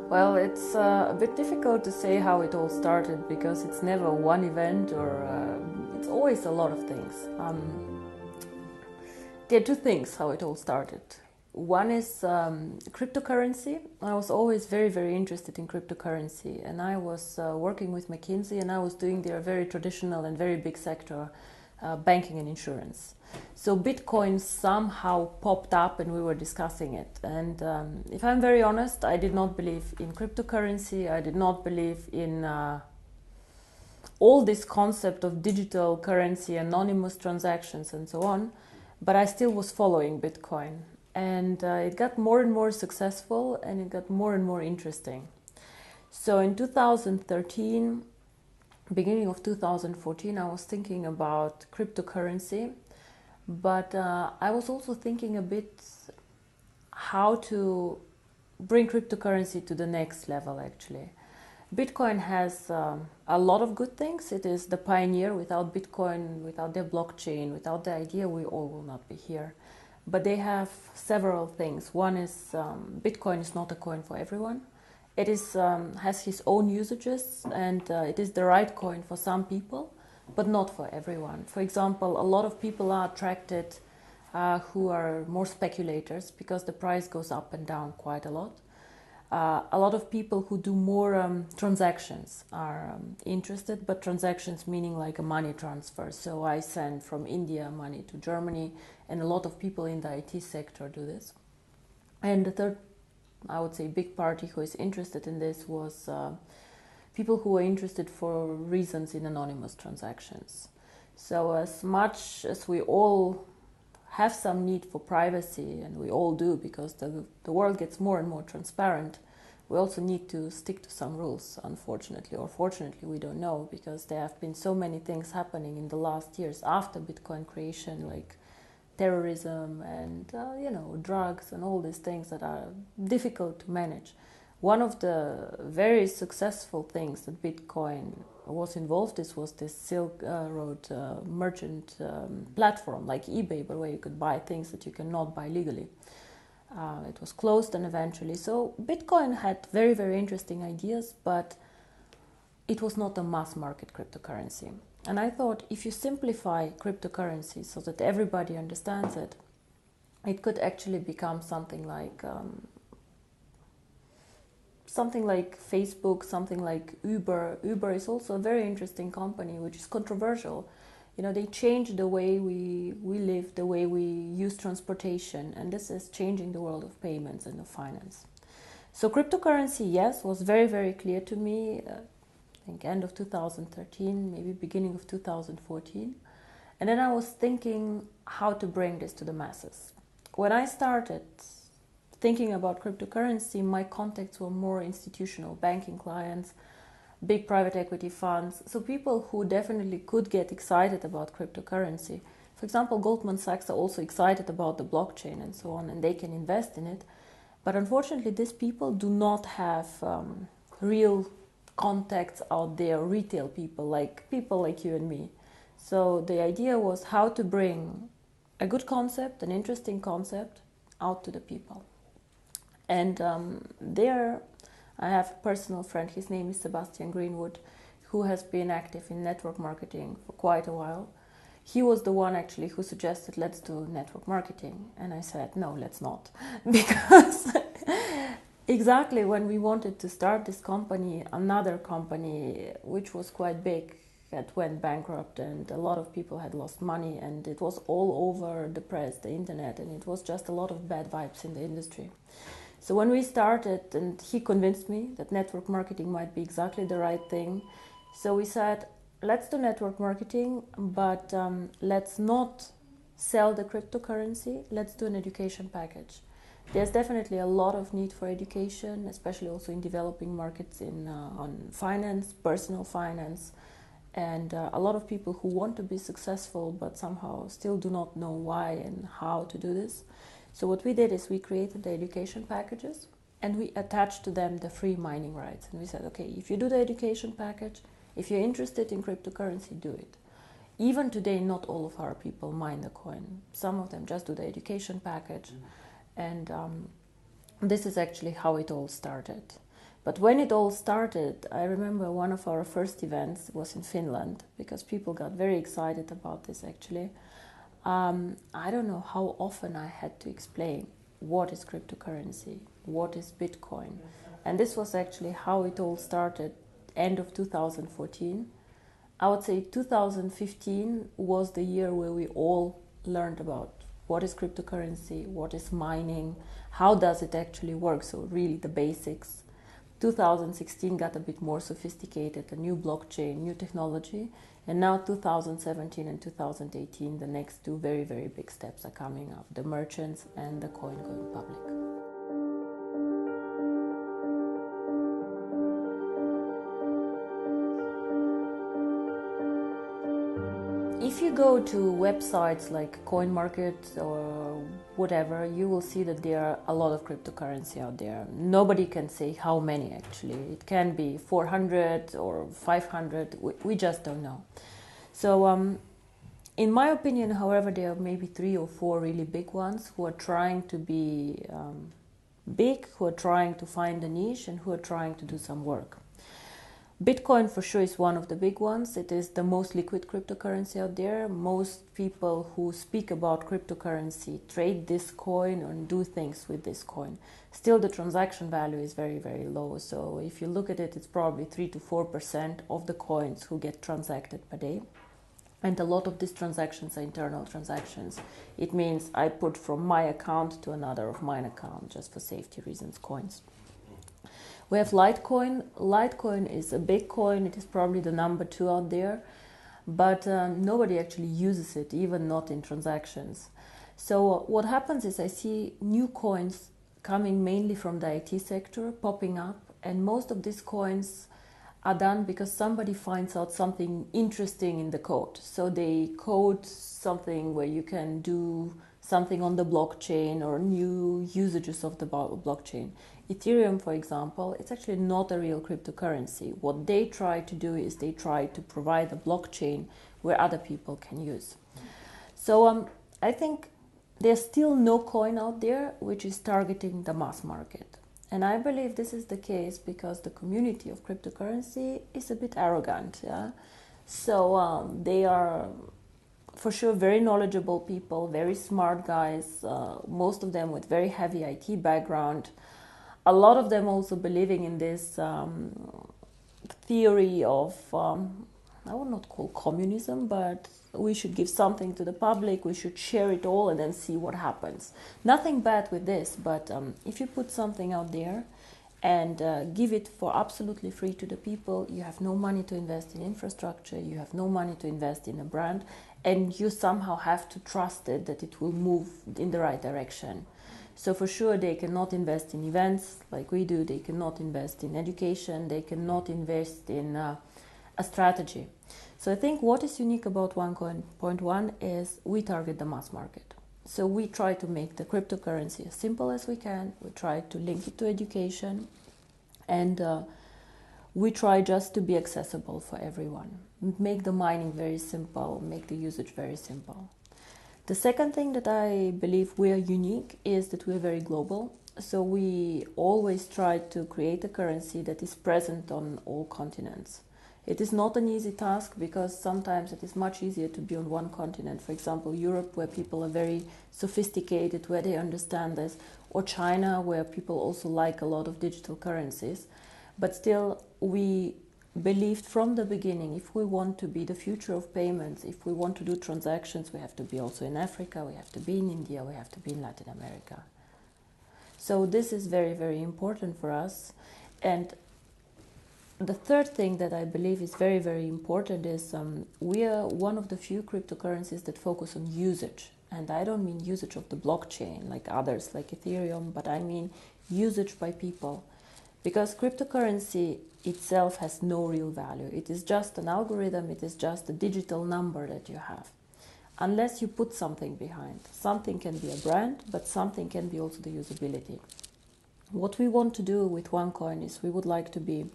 Well, it's a bit difficult to say how it all started because it's never one event or it's always a lot of things. There are two things how it all started. One is cryptocurrency. I was always very, very interested in cryptocurrency, and I was working with McKinsey, and I was doing their very traditional and very big sector, banking and insurance. So Bitcoin somehow popped up and we were discussing it. And if I'm very honest, I did not believe in cryptocurrency. I did not believe in all this concept of digital currency, anonymous transactions and so on. But I still was following Bitcoin. And it got more and more successful and it got more and more interesting. So in 2013, beginning of 2014, I was thinking about cryptocurrency. But I was also thinking a bit how to bring cryptocurrency to the next level, actually. Bitcoin has a lot of good things. It is the pioneer. Without Bitcoin, without their blockchain, without the idea, we all will not be here. But they have several things. One is Bitcoin is not a coin for everyone. It is has its own usages, and it is the right coin for some people, but not for everyone. For example, a lot of people are attracted who are more speculators because the price goes up and down quite a lot. A lot of people who do more transactions are interested, but transactions meaning like a money transfer. So I send from India money to Germany, and a lot of people in the IT sector do this. And the third, I would say, big party who is interested in this was people who are interested for reasons in anonymous transactions. So as much as we all have some need for privacy, and we all do because the world gets more and more transparent, we also need to stick to some rules, unfortunately, or fortunately, we don't know, because there have been so many things happening in the last years after Bitcoin creation, like terrorism and drugs and all these things that are difficult to manage. One of the very successful things that Bitcoin was involved in was this Silk Road merchant platform like eBay, but where you could buy things that you cannot buy legally. It was closed and eventually. So Bitcoin had very, very interesting ideas, but it was not a mass market cryptocurrency. And I thought if you simplify cryptocurrency so that everybody understands it, it could actually become something like Facebook, something like Uber. Uber is also a very interesting company, which is controversial. You know, they change the way we live, the way we use transportation, and this is changing the world of payments and of finance. So cryptocurrency, yes, was very, very clear to me, I think end of 2013, maybe beginning of 2014. And then I was thinking how to bring this to the masses. When I started thinking about cryptocurrency, my contacts were more institutional banking clients, big private equity funds, so people who definitely could get excited about cryptocurrency. For example, Goldman Sachs are also excited about the blockchain and so on, and they can invest in it. But unfortunately, these people do not have real contacts out there, retail people like you and me. So the idea was how to bring a good concept, an interesting concept, out to the people. And there I have a personal friend, his name is Sebastian Greenwood, who has been active in network marketing for quite a while. He was the one actually who suggested, let's do network marketing. And I said, no, let's not. Because exactly when we wanted to start this company, another company, which was quite big, had went bankrupt and a lot of people had lost money, and it was all over the press, the internet, and it was just a lot of bad vibes in the industry. So when we started, and he convinced me that network marketing might be exactly the right thing, so we said, let's do network marketing, but let's not sell the cryptocurrency, let's do an education package. There's definitely a lot of need for education, especially also in developing markets on finance, personal finance, and a lot of people who want to be successful but somehow still do not know why and how to do this. So what we did is we created the education packages and we attached to them the free mining rights. And we said, okay, if you do the education package, if you're interested in cryptocurrency, do it. Even today, not all of our people mine the coin. Some of them just do the education package. And this is actually how it all started. But when it all started, I remember one of our first events was in Finland, because people got very excited about this actually. I don't know how often I had to explain what is cryptocurrency, what is Bitcoin. And this was actually how it all started, end of 2014. I would say 2015 was the year where we all learned about what is cryptocurrency, what is mining, how does it actually work, so really the basics. 2016 got a bit more sophisticated, a new blockchain, new technology, and now 2017 and 2018, the next two very, very big steps are coming up, the merchants and the coin going public. If you go to websites like CoinMarket or whatever, you will see that there are a lot of cryptocurrency out there. Nobody can say how many actually. It can be 400 or 500, we just don't know. So in my opinion, however, there are maybe 3 or 4 really big ones who are trying to be big, who are trying to find a niche and who are trying to do some work. Bitcoin for sure is one of the big ones. It is the most liquid cryptocurrency out there. Most people who speak about cryptocurrency trade this coin and do things with this coin. Still, the transaction value is very, very low. So if you look at it, it's probably 3 to 4% of the coins who get transacted per day. And a lot of these transactions are internal transactions. It means I put from my account to another of mine account, just for safety reasons, coins. We have Litecoin. Litecoin is a big coin. It is probably the number 2 out there, but nobody actually uses it, even not in transactions. So what happens is I see new coins coming mainly from the IT sector popping up, and most of these coins are done because somebody finds out something interesting in the code. So they code something where you can do something on the blockchain or new usages of the blockchain. Ethereum, for example, it's actually not a real cryptocurrency. What they try to do is they try to provide a blockchain where other people can use. So I think there's still no coin out there which is targeting the mass market. And I believe this is the case because the community of cryptocurrency is a bit arrogant. Yeah? So they are for sure very knowledgeable people, very smart guys, most of them with very heavy IT background. A lot of them also believing in this theory of, I would not call communism, but we should give something to the public, we should share it all and then see what happens. Nothing bad with this, but if you put something out there and give it for absolutely free to the people, you have no money to invest in infrastructure, you have no money to invest in a brand, and you somehow have to trust it that it will move in the right direction. So for sure they cannot invest in events like we do, they cannot invest in education, they cannot invest in a strategy. So I think what is unique about OneCoin.1 is we target the mass market. So we try to make the cryptocurrency as simple as we can, we try to link it to education, and we try just to be accessible for everyone. Make the mining very simple, make the usage very simple. The second thing that I believe we are unique is that we are very global. So we always try to create a currency that is present on all continents. It is not an easy task because sometimes it is much easier to be on one continent. For example, Europe, where people are very sophisticated, where they understand this, or China, where people also like a lot of digital currencies. But still, we believed from the beginning, if we want to be the future of payments, if we want to do transactions, we have to be also in Africa, we have to be in India, we have to be in Latin America. So this is very, very important for us. And the third thing that I believe is very, very important is we are one of the few cryptocurrencies that focus on usage. And I don't mean usage of the blockchain like others, like Ethereum, but I mean usage by people. Because cryptocurrency itself has no real value. It is just an algorithm, it is just a digital number that you have. Unless you put something behind. Something can be a brand, but something can be also the usability. What we want to do with OneCoin is we would like to be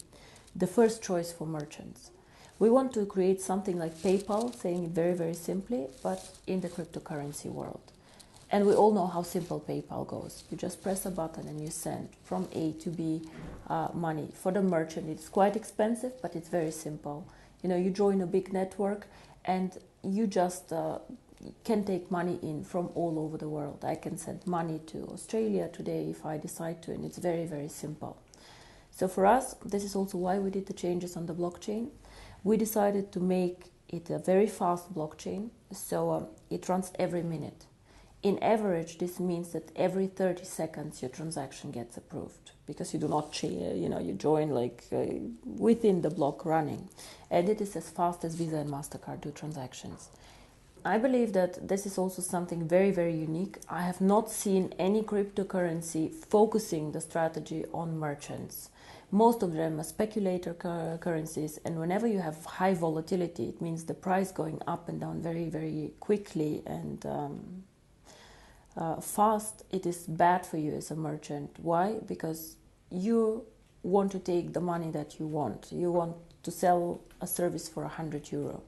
the first choice for merchants. We want to create something like PayPal, saying it very, very simply, but in the cryptocurrency world. And we all know how simple PayPal goes. You just press a button and you send from A to B money. For the merchant, it's quite expensive, but it's very simple. You know, you join a big network and you just can take money in from all over the world. I can send money to Australia today if I decide to, and it's very, very simple. So for us, this is also why we did the changes on the blockchain. We decided to make it a very fast blockchain, so it runs every minute. In average, this means that every 30 seconds your transaction gets approved, because you do not, you join like within the block running, and it is as fast as Visa and MasterCard do transactions. I believe that this is also something very, very unique. I have not seen any cryptocurrency focusing the strategy on merchants. Most of them are speculator currencies, and whenever you have high volatility, it means the price going up and down very, very quickly and fast. It is bad for you as a merchant. Why? Because you want to take the money that you want. You want to sell a service for €100.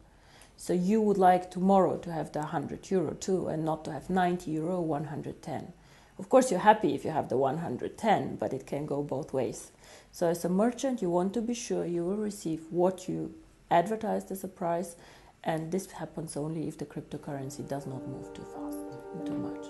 So you would like tomorrow to have the €100 too, and not to have €90, 110. Of course, you're happy if you have the 110, but it can go both ways. So as a merchant, you want to be sure you will receive what you advertised as a price, and this happens only if the cryptocurrency does not move too fast and too much.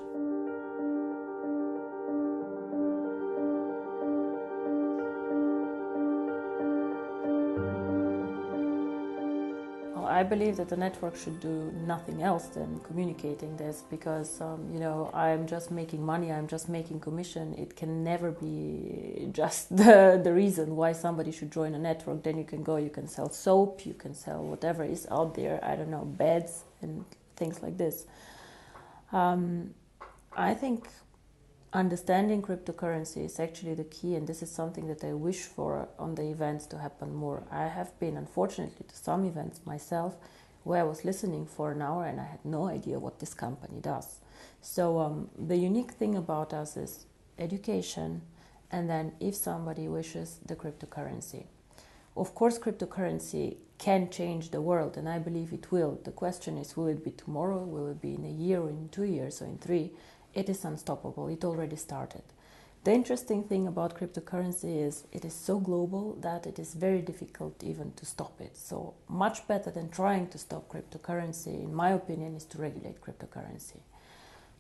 I believe that the network should do nothing else than communicating this, because I'm just making money, I'm just making commission. It can never be just the reason why somebody should join a network. Then you can sell soap, you can sell whatever is out there, I don't know, beds and things like this. I think understanding cryptocurrency is actually the key, and this is something that I wish for on the events to happen more. I have been, unfortunately, to some events myself where I was listening for an hour and I had no idea what this company does. So the unique thing about us is education, and then if somebody wishes, the cryptocurrency. Of course, cryptocurrency can change the world, and I believe it will. The question is, will it be tomorrow? Will it be in a year, or in 2 years, or in 3? It is unstoppable. It already started. The interesting thing about cryptocurrency is it is so global that it is very difficult even to stop it. So much better than trying to stop cryptocurrency, in my opinion, is to regulate cryptocurrency.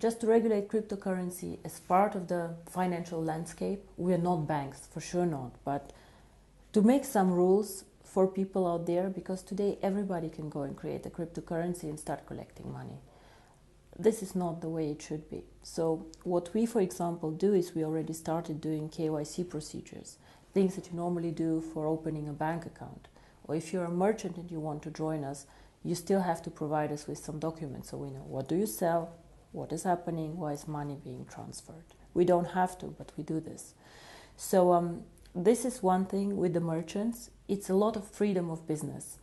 Just to regulate cryptocurrency as part of the financial landscape. We are not banks, for sure not, but to make some rules for people out there, because today everybody can go and create a cryptocurrency and start collecting money. This is not the way it should be. So what we, for example, do is we already started doing KYC procedures, things that you normally do for opening a bank account. Or if you're a merchant and you want to join us, you still have to provide us with some documents so we know what do you sell, what is happening, why is money being transferred. We don't have to, but we do this. So this is one thing with the merchants. It's a lot of freedom of business.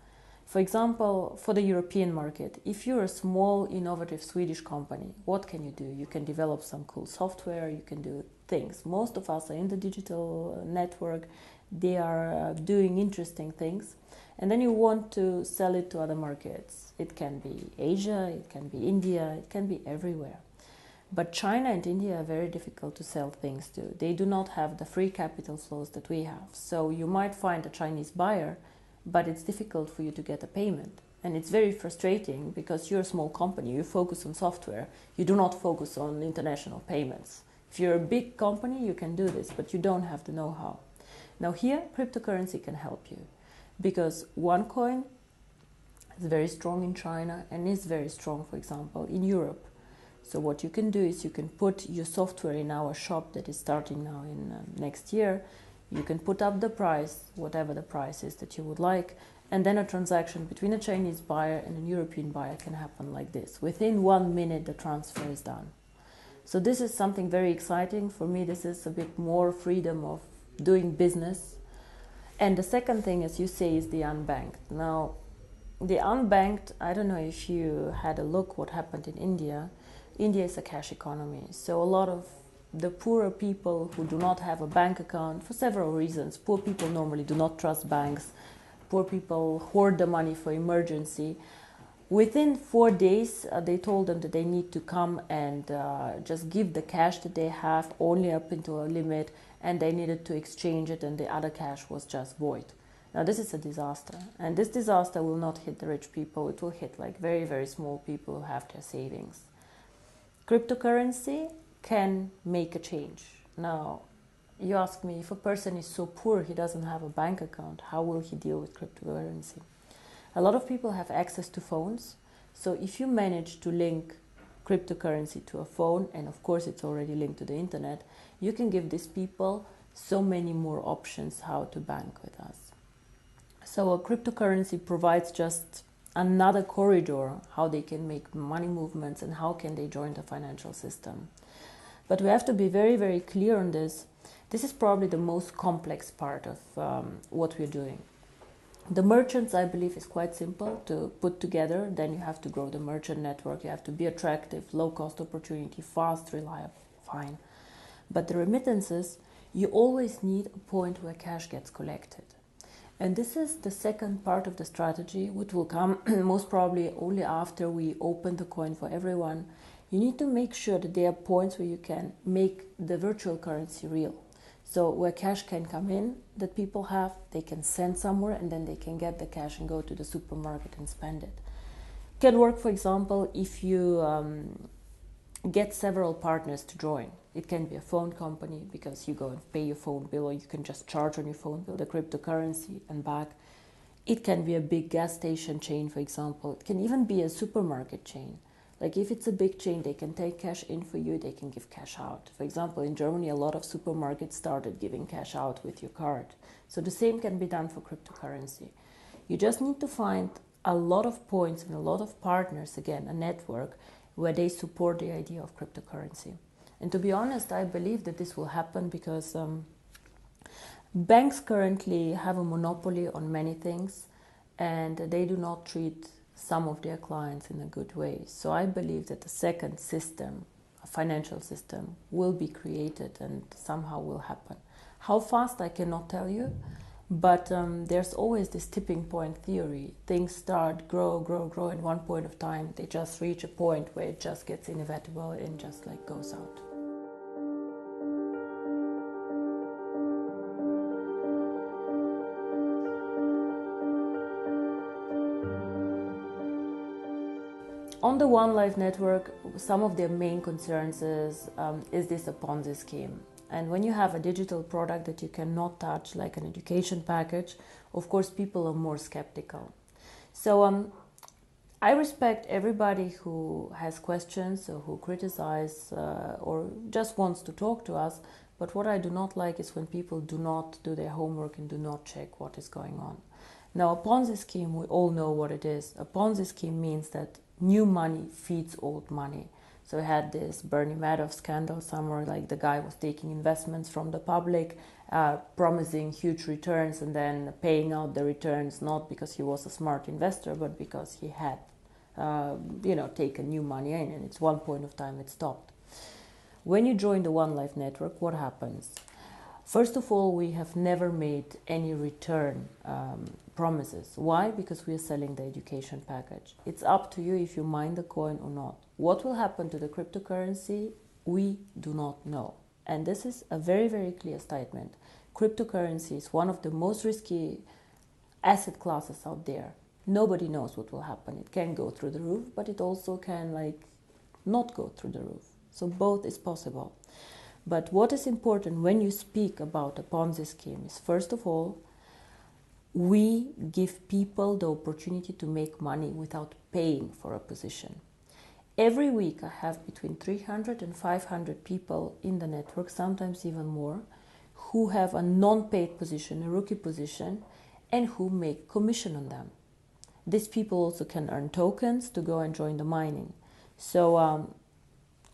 For example, for the European market, if you're a small, innovative Swedish company, what can you do? You can develop some cool software, you can do things. Most of us are in the digital network, they are doing interesting things, and then you want to sell it to other markets. It can be Asia, it can be India, it can be everywhere. But China and India are very difficult to sell things to. They do not have the free capital flows that we have. So you might find a Chinese buyer, but it's difficult for you to get a payment. And it's very frustrating because you're a small company, you focus on software, you do not focus on international payments. If you're a big company, you can do this, but you don't have the know-how. Now here, cryptocurrency can help you, because OneCoin is very strong in China and is very strong, for example, in Europe. So what you can do is you can put your software in our shop that is starting now in next year. You can put up the price, whatever the price is that you would like, and then a transaction between a Chinese buyer and a European buyer can happen like this. Within 1 minute, the transfer is done. So this is something very exciting. For me, this is a bit more freedom of doing business. And the second thing, as you say, is the unbanked. Now, the unbanked, I don't know if you had a look what happened in India. India is a cash economy, so a lot of the poorer people who do not have a bank account for several reasons. Poor people normally do not trust banks. Poor people hoard the money for emergency. Within 4 days, they told them that they need to come and just give the cash that they have only up into a limit, and they needed to exchange it, and the other cash was just void. Now this is a disaster, and this disaster will not hit the rich people. It will hit like very, very small people who have their savings. Cryptocurrency can make a change. Now, you ask me, if a person is so poor he doesn't have a bank account, how will he deal with cryptocurrency? A lot of people have access to phones, so if you manage to link cryptocurrency to a phone, and of course it's already linked to the internet, you can give these people so many more options how to bank with us. So a cryptocurrency provides just another corridor how they can make money movements and how can they join the financial system. But we have to be very, very clear on this. This is probably the most complex part of what we're doing. The merchants, I believe, is quite simple to put together. Then you have to grow the merchant network. You have to be attractive, low-cost opportunity, fast, reliable, fine. But the remittances, you always need a point where cash gets collected. And this is the second part of the strategy, which will come most probably only after we open the coin for everyone. You need to make sure that there are points where you can make the virtual currency real. So where cash can come in that people have, they can send somewhere, and then they can get the cash and go to the supermarket and spend it. It can work, for example, if you get several partners to join. It can be a phone company, because you go and pay your phone bill, or you can just charge on your phone bill the cryptocurrency and back. It can be a big gas station chain, for example. It can even be a supermarket chain. Like if it's a big chain, they can take cash in for you, they can give cash out. For example, in Germany, a lot of supermarkets started giving cash out with your card. So the same can be done for cryptocurrency. You just need to find a lot of points and a lot of partners, again, a network, where they support the idea of cryptocurrency. And to be honest, I believe that this will happen because banks currently have a monopoly on many things, and they do not treat some of their clients in a good way. So I believe that the second system, a financial system, will be created and somehow will happen. How fast, I cannot tell you, but there's always this tipping point theory. Things start, grow, and one point of time, they just reach a point where it just gets inevitable and just like goes out. On the OneLife network, some of their main concerns is this a Ponzi scheme? And when you have a digital product that you cannot touch, like an education package, of course people are more skeptical. So I respect everybody who has questions or who criticize or just wants to talk to us, but what I do not like is when people do not do their homework and do not check what is going on. Now, a Ponzi scheme, we all know what it is. A Ponzi scheme means that new money feeds old money. So we had this Bernie Madoff scandal somewhere, like the guy was taking investments from the public, promising huge returns and then paying out the returns, not because he was a smart investor, but because he had, taken new money in, and it's one point of time it stopped. When you join the OneLife network, what happens? First of all, we have never made any return promises. Why? Because we are selling the education package. It's up to you if you mine the coin or not. What will happen to the cryptocurrency, we do not know. And this is a very, very clear statement. Cryptocurrency is one of the most risky asset classes out there. Nobody knows what will happen. It can go through the roof, but it also can not go through the roof. So both is possible. But what is important when you speak about a Ponzi scheme is, first of all, we give people the opportunity to make money without paying for a position. Every week I have between 300 and 500 people in the network, sometimes even more, who have a non-paid position, a rookie position, and who make commission on them. These people also can earn tokens to go and join the mining. So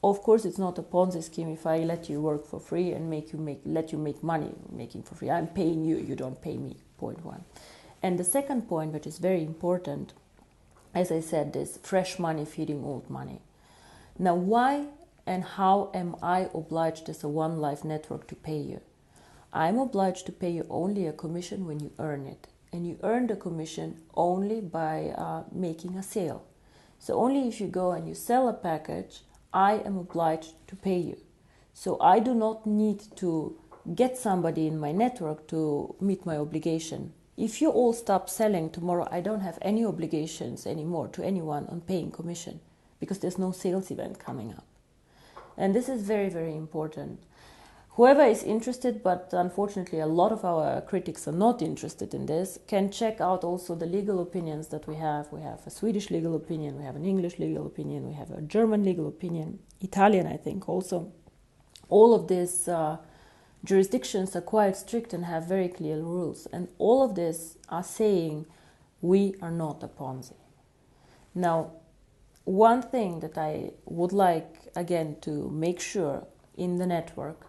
of course, it's not a Ponzi scheme if I let you work for free and let you make money making for free. I'm paying you, you don't pay me, point one. And the second point, which is very important, as I said, is fresh money feeding old money. Now, why and how am I obliged as a OneLife network to pay you? I'm obliged to pay you only a commission when you earn it. And you earn the commission only by making a sale. So only if you go and you sell a package, I am obliged to pay you. So I do not need to get somebody in my network to meet my obligation. If you all stop selling tomorrow, I don't have any obligations anymore to anyone on paying commission, because there's no sales event coming up. And this is very, very important. Whoever is interested, but unfortunately a lot of our critics are not interested in this, can check out also the legal opinions that we have. We have a Swedish legal opinion, we have an English legal opinion, we have a German legal opinion, Italian I think also. All of these jurisdictions are quite strict and have very clear rules. And all of this are saying we are not a Ponzi. Now, one thing that I would like, again, to make sure in the network,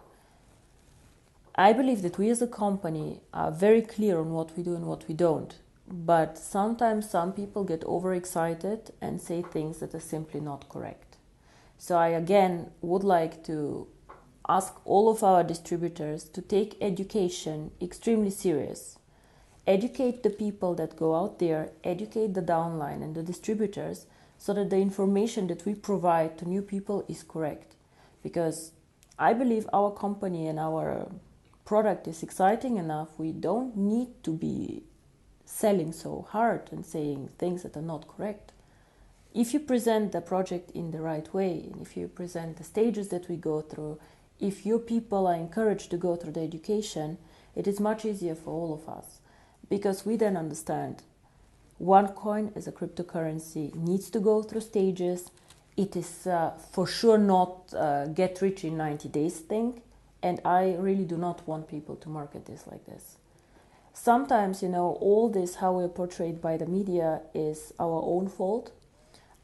I believe that we as a company are very clear on what we do and what we don't. But sometimes some people get overexcited and say things that are simply not correct. So I, again, would like to ask all of our distributors to take education extremely serious. Educate the people that go out there, educate the downline and the distributors, so that the information that we provide to new people is correct. Because I believe our company and our product is exciting enough. We don't need to be selling so hard and saying things that are not correct. If you present the project in the right way, and if you present the stages that we go through, if your people are encouraged to go through the education, it is much easier for all of us, because we then understand OneCoin as a cryptocurrency needs to go through stages. It is for sure not get rich in 90 days thing, and I really do not want people to market this like this. Sometimes, all this, how we're portrayed by the media, is our own fault.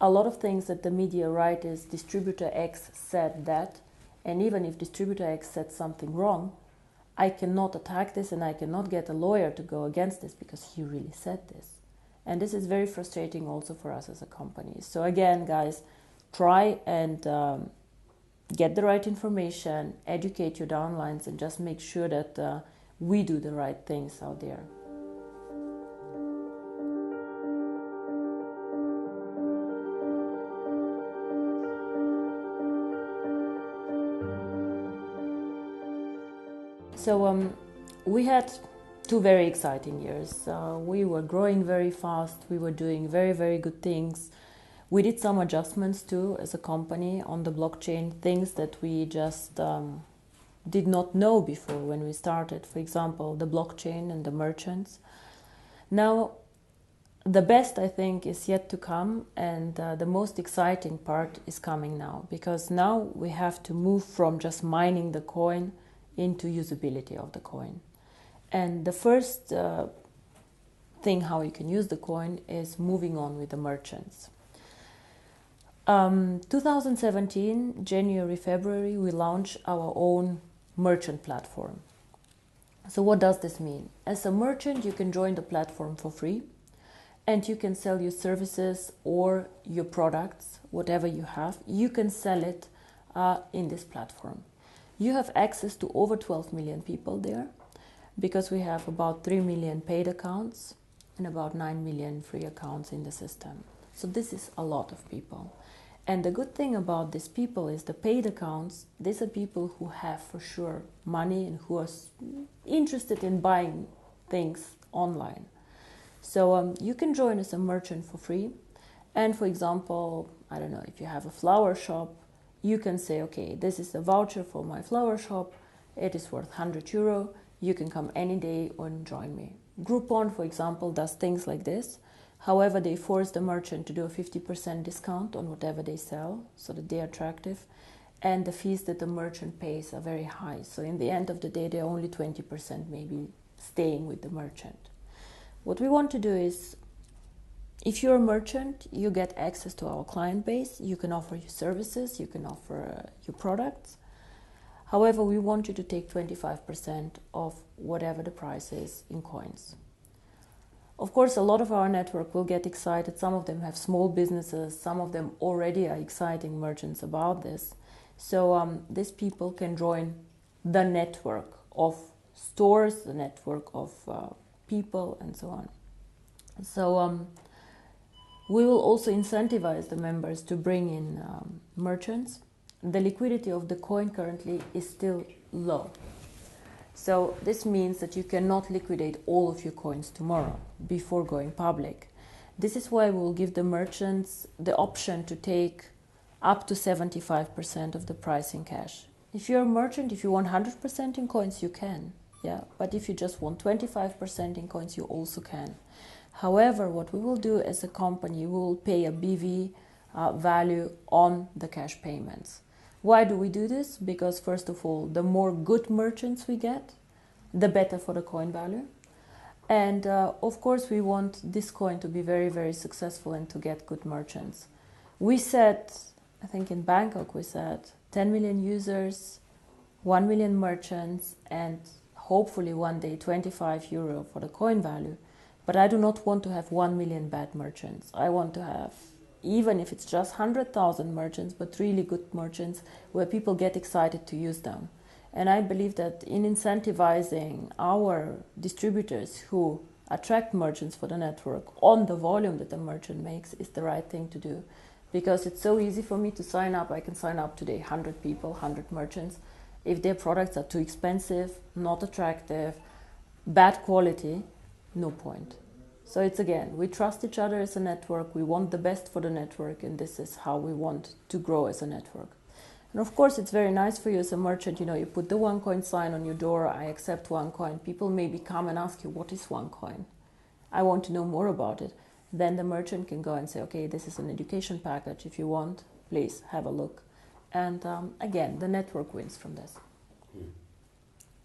A lot of things that the media write is distributor X said that, and even if distributor X said something wrong, I cannot attack this and I cannot get a lawyer to go against this because he really said this. And this is very frustrating also for us as a company. So again, guys, try and get the right information, educate your downlines, and just make sure that we do the right things out there. So we had 2 very exciting years. We were growing very fast. We were doing very, very good things. We did some adjustments too as a company on the blockchain, things that we just did not know before when we started. For example, the blockchain and the merchants. Now, the best, I think, is yet to come, and the most exciting part is coming now, because now we have to move from just mining the coin into usability of the coin. And the first thing how you can use the coin is moving on with the merchants. 2017, January, February, we launched our own merchant platform. So what does this mean? As a merchant, you can join the platform for free, and you can sell your services or your products, whatever you have. You can sell it in this platform. You have access to over 12 million people there, because we have about 3 million paid accounts and about 9 million free accounts in the system. So this is a lot of people. And the good thing about these people is the paid accounts, these are people who have for sure money and who are interested in buying things online. So you can join as a merchant for free. And for example, I don't know, if you have a flower shop, you can say, okay, this is a voucher for my flower shop. It is worth €100. You can come any day and join me. Groupon, for example, does things like this. However, they force the merchant to do a 50% discount on whatever they sell so that they are attractive. And the fees that the merchant pays are very high. So in the end of the day, they're only 20% maybe staying with the merchant. What we want to do is, if you're a merchant, you get access to our client base. You can offer your services, you can offer your products. However, we want you to take 25% of whatever the price is in coins. Of course, a lot of our network will get excited. Some of them have small businesses. Some of them already are exciting merchants about this. So these people can join the network of stores, the network of people, and so on. So We will also incentivize the members to bring in merchants. The liquidity of the coin currently is still low. So this means that you cannot liquidate all of your coins tomorrow before going public. This is why we will give the merchants the option to take up to 75% of the price in cash. If you're a merchant, if you want 100% in coins, you can. Yeah, but if you just want 25% in coins, you also can. However, what we will do as a company, we will pay a BV value on the cash payments. Why do we do this? Because first of all, the more good merchants we get, the better for the coin value. And of course, we want this coin to be very, very successful and to get good merchants. We said, I think in Bangkok, we said 10 million users, 1 million merchants, and hopefully one day 25 euro for the coin value. But I do not want to have 1 million bad merchants. I want to have, even if it's just 100,000 merchants, but really good merchants where people get excited to use them. And I believe that in incentivizing our distributors who attract merchants for the network on the volume that the merchant makes is the right thing to do. Because it's so easy for me to sign up. I can sign up today 100 people, 100 merchants. If their products are too expensive, not attractive, bad quality, no point. So it's again, we trust each other as a network, we want the best for the network, and this is how we want to grow as a network. And of course, it's very nice for you as a merchant, you put the OneCoin sign on your door, I accept OneCoin. People maybe come and ask you, what is OneCoin? I want to know more about it. Then the merchant can go and say, okay, this is an education package. If you want, please have a look. And again, the network wins from this.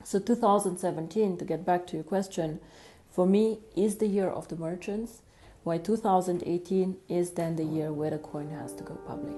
So 2017, to get back to your question, for me is the year of the merchants, while 2018 is then the year where the coin has to go public.